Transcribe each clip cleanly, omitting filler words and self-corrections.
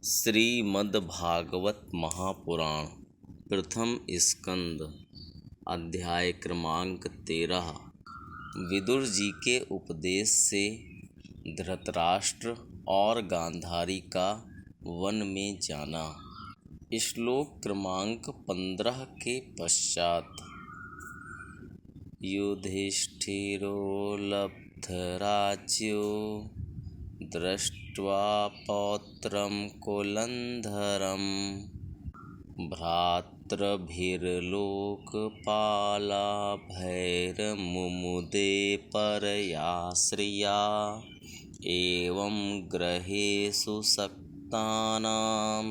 श्रीमद्भागवत महापुराण प्रथम स्कंद अध्याय क्रमांक 13। विदुर जी के उपदेश से धृतराष्ट्र और गांधारी का वन में जाना। श्लोक क्रमांक 15 के पश्चात। युधिष्ठिरो लब्धराज्यो दृष्ट्वा पौत्रं कुलन्धरं भ्रातृभिर्लोकपालाभैर्मुमुदे परया श्रिया। एवं ग्रहेषु सक्तानां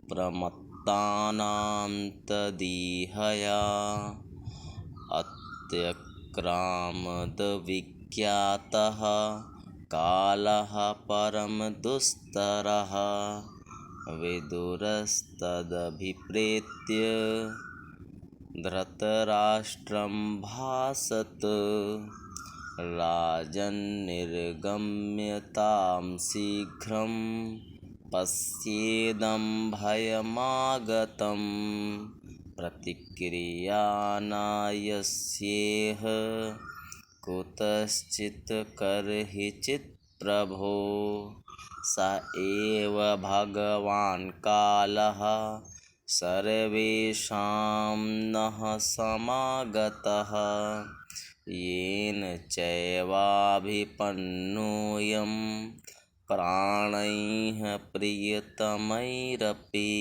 प्रमत्तानां तदीहया अत्यक्रामदविज्ञातः कालः परम दुस्तरः। विदुरस्तदभिप्रेत्य धृतराष्ट्रं भाषत। राजन्निर्गम्यतां शीघ्रं पश्येदं भयमागतं। प्रतिक्रिया नायस्येह कुतश्चित् कर्हिचित् प्रभो। स एव भगवान् कालः सर्वेषां नः समागतः। येन चैवाभिपन्नोऽयं प्राणैः प्रियतमैरपि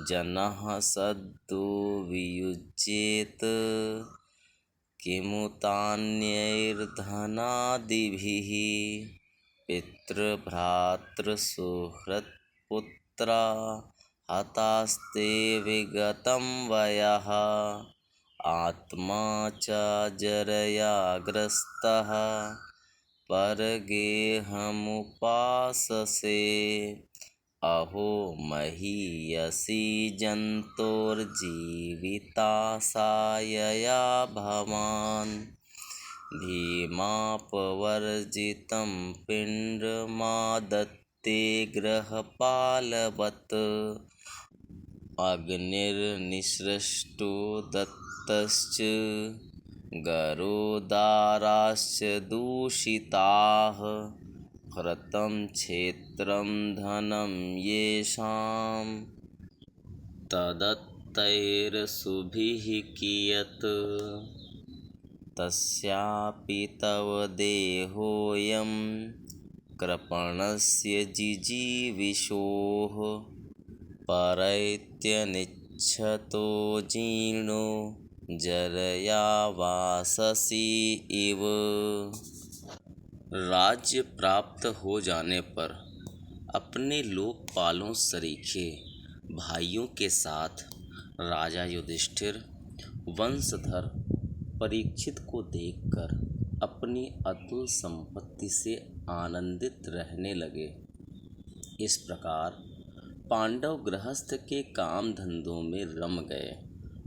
जनः सद्यो वियुज्येत किमुतान्यैर्धनादिभिः। पितृभ्रातृसुहृत्पुत्रा हतास्ते विगतं वयः। आत्मा च जरया ग्रस्तः परगेहमुपाससे। अहो महीयसी जन्तोर्जीवितासायया भवान्। भीमापवर्जितं पिण्डमादत्ते गृहपालवत्। अग्निर्निसृष्टो दत्तश्च गरोदाराश्च दूषिताः। हृतं क्षेत्रं धनं येषां तदत्तैर्षुभिः कियत्। तस्यापि तव देहोऽयं कृपणस्य जिजीविषोः। परैत्यनिच्छतो जीर्णो जरया वाससि इव। राज्य प्राप्त हो जाने पर अपने लोकपालों सरीखे भाइयों के साथ राजा युधिष्ठिर वंशधर परीक्षित को देखकर अपनी अतुल संपत्ति से आनंदित रहने लगे। इस प्रकार पांडव गृहस्थ के काम धंधों में रम गए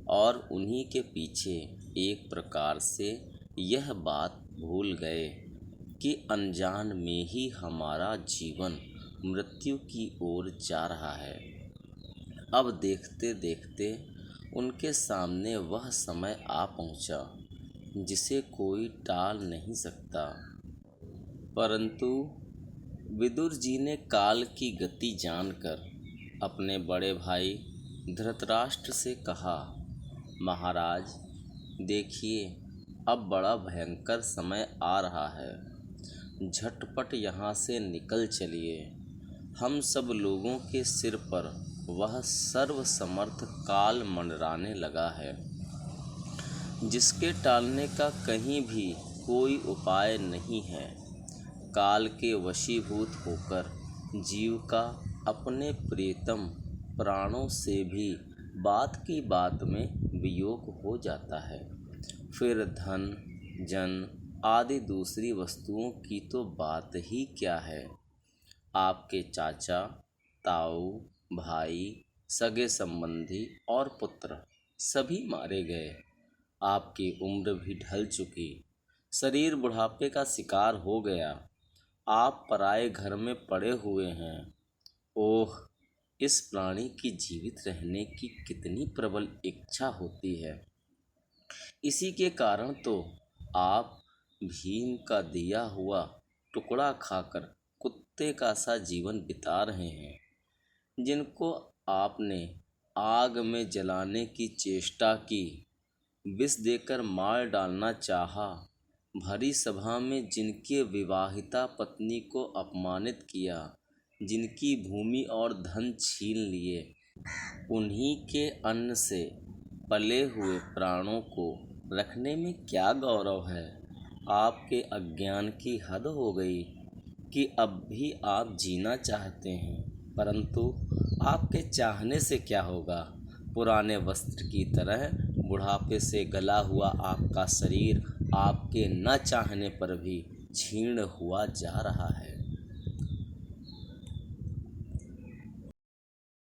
और उन्हीं के पीछे एक प्रकार से यह बात भूल गए कि अनजान में ही हमारा जीवन मृत्यु की ओर जा रहा है। अब देखते देखते उनके सामने वह समय आ पहुंचा जिसे कोई टाल नहीं सकता। परंतु विदुर जी ने काल की गति जानकर अपने बड़े भाई धृतराष्ट्र से कहा, महाराज देखिए, अब बड़ा भयंकर समय आ रहा है। झटपट यहाँ से निकल चलिए। हम सब लोगों के सिर पर वह सर्वसमर्थ काल मंडराने लगा है, जिसके टालने का कहीं भी कोई उपाय नहीं है। काल के वशीभूत होकर जीव का अपने प्रियतम प्राणों से भी बात की बात में वियोग हो जाता है। फिर धन जन आदि दूसरी वस्तुओं की तो बात ही क्या है। आपके चाचा ताऊ भाई सगे संबंधी और पुत्र सभी मारे गए। आपकी उम्र भी ढल चुकी, शरीर बुढ़ापे का शिकार हो गया। आप पराए घर में पड़े हुए हैं। ओह, इस प्राणी की जीवित रहने की कितनी प्रबल इच्छा होती है। इसी के कारण तो आप भीम का दिया हुआ टुकड़ा खाकर कुत्ते का सा जीवन बिता रहे हैं। जिनको आपने आग में जलाने की चेष्टा की, विष देकर मार डालना चाहा, भरी सभा में जिनके विवाहिता पत्नी को अपमानित किया, जिनकी भूमि और धन छीन लिए, उन्हीं के अन्न से पले हुए प्राणों को रखने में क्या गौरव है। आपके अज्ञान की हद हो गई कि अब भी आप जीना चाहते हैं, परंतु आपके चाहने से क्या होगा। पुराने वस्त्र की तरह बुढ़ापे से गला हुआ आपका शरीर आपके न चाहने पर भी क्षीण हुआ जा रहा है।